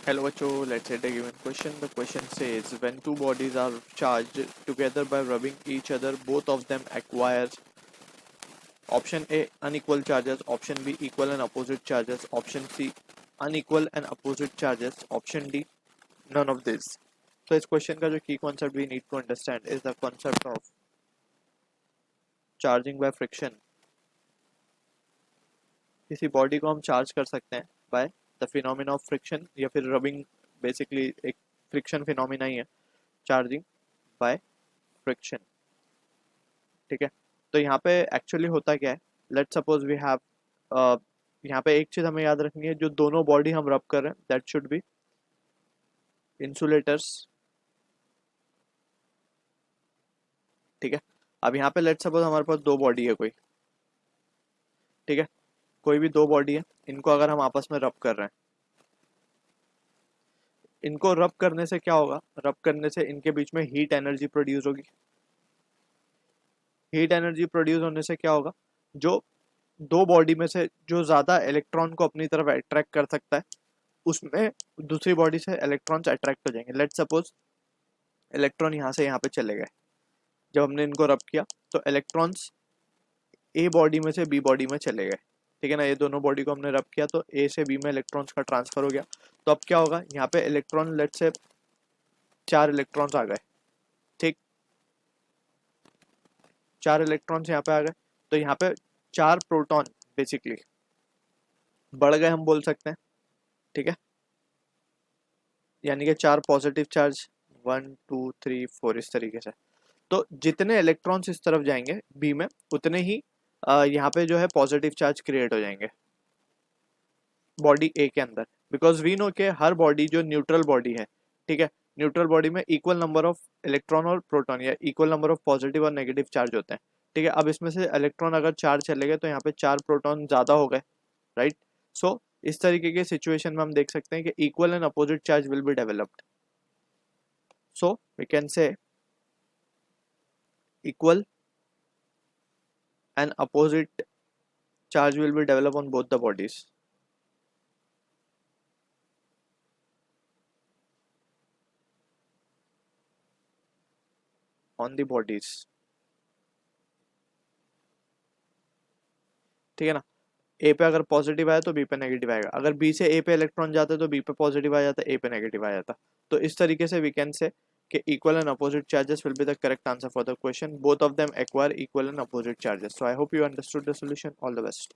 Hello, Acho. Let's say a given question. The question says, when two bodies are charged together by rubbing each other, both of them acquire option A unequal charges, option B equal and opposite charges, option C unequal and opposite charges, option D none of this. So इस question का जो key concept we need to understand is the concept of charging by friction. किसी body को हम charge कर सकते हैं by the phenomena of friction या फिर रबिंग, बेसिकली एक फ्रिक्शन फिनोमिना ही है चार्जिंग बाय फ्रिक्शन। ठीक है, तो यहाँ पे एक्चुअली होता क्या है, लेट सपोज वी हैव, यहाँ पे एक चीज हमें याद रखनी है, जो दोनों बॉडी हम रब कर रहे हैं दैट शुड बी इंसुलेटर्स। ठीक है, अब यहाँ पे लेट सपोज हमारे पास दो बॉडी है कोई, ठीक है, कोई भी दो बॉडी है, इनको अगर हम आपस में रब कर रहे हैं, इनको रब करने से क्या होगा, रब करने से इनके बीच में हीट एनर्जी प्रोड्यूस होगी। हीट एनर्जी प्रोड्यूस होने से क्या होगा, जो दो बॉडी में से जो ज्यादा इलेक्ट्रॉन को अपनी तरफ अट्रैक्ट कर सकता है, उसमें दूसरी बॉडी से इलेक्ट्रॉन्स अट्रैक्ट हो जाएंगे। लेट सपोज इलेक्ट्रॉन यहाँ से यहाँ पे चले गए, जब हमने इनको रब किया तो इलेक्ट्रॉन्स ए बॉडी में से बी बॉडी में चले गए। ठीक है ना, ये दोनों बॉडी को हमने रब किया तो ए से बी में इलेक्ट्रॉन्स का ट्रांसफर हो गया। तो अब क्या होगा, यहाँ पे इलेक्ट्रॉन, लेट से 4 इलेक्ट्रॉन्स आ गए। ठीक, 4 इलेक्ट्रॉन्स यहाँ पे आ गए, तो यहाँ पे 4 प्रोटॉन बेसिकली बढ़ गए हम बोल सकते हैं। ठीक है, यानी कि 4 पॉजिटिव चार्ज, 1 2 3 4 इस तरीके से। तो जितने इलेक्ट्रॉन्स इस तरफ जाएंगे बी में, उतने ही यहाँ पे जो है पॉजिटिव चार्ज क्रिएट हो जाएंगे बॉडी ए के अंदर। बिकॉज वी नो के हर बॉडी जो न्यूट्रल बॉडी है, ठीक है, न्यूट्रल बॉडी में इक्वल नंबर ऑफ इलेक्ट्रॉन और प्रोटॉन या इक्वल नंबर ऑफ पॉजिटिव और नेगेटिव चार्ज होते हैं। ठीक है, अब इसमें से इलेक्ट्रॉन अगर 4 चले गए तो यहाँ पे 4 प्रोटॉन ज्यादा हो गए, राइट। सो इस तरीके के सिचुएशन में हम देख सकते हैं कि equal and opposite charge will be developed. So we can say equal and opposite charge will be developed on both the bodies. On the bodies, ठीक है ना। ए पे अगर पॉजिटिव आया तो बी पे नेगेटिव आएगा, अगर बी से ए पे इलेक्ट्रॉन जाता है तो बी पे पॉजिटिव आ जाता है, ए पे नेगेटिव आ जाता। तो इस तरीके से वी कैन से कि equal and opposite charges will be the correct answer for the question. Both of them acquire equal and opposite charges. So I hope you understood the solution. All the best.